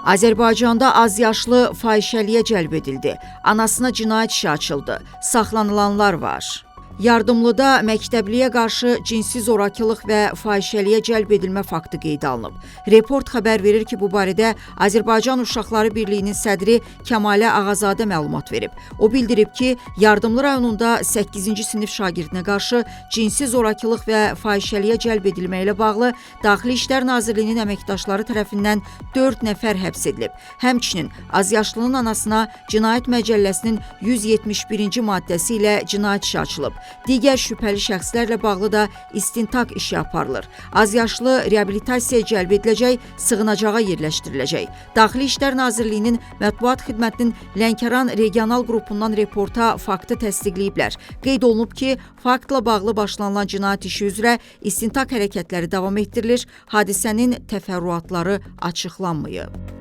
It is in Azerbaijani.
Azərbaycanda azyaşlı fahişəliyə cəlb edildi. Anasına cinayət işi açıldı. Saxlanılanlar var. Yardımlıda məktəbliyə qarşı cinsi zorakılıq və fahişəliyə cəlb edilmə faktı qeydə alınıb. Report xəbər verir ki, bu barədə Azərbaycan Uşaqları Birliyinin sədri Kəmalə Ağazadə məlumat verib. O bildirib ki, Yardımlı rayonunda 8-ci sinif şagirdinə qarşı cinsi zorakılıq və fahişəliyə cəlb edilməklə bağlı Daxili İşlər Nazirliyinin əməkdaşları tərəfindən 4 nəfər həbs edilib. Həmçinin azyaşlının anasına Cinayət Məcəlləsinin 171-ci maddəsi ilə cinayət işi açılıb. Digər şübhəli şəxslərlə bağlı da istintaq işi aparılır. Azyaşlı reabilitasiyaya cəlb ediləcək, sığınacağa yerləşdiriləcək. Daxili İşlər Nazirliyinin Mətbuat Xidmətinin Lənkəran regional qrupundan reporta faktı təsdiqləyiblər. Qeyd olunub ki, faktla bağlı başlanılan cinayət işi üzrə istintaq hərəkətləri davam etdirilir, hadisənin təfərrüatları açıqlanmayıb.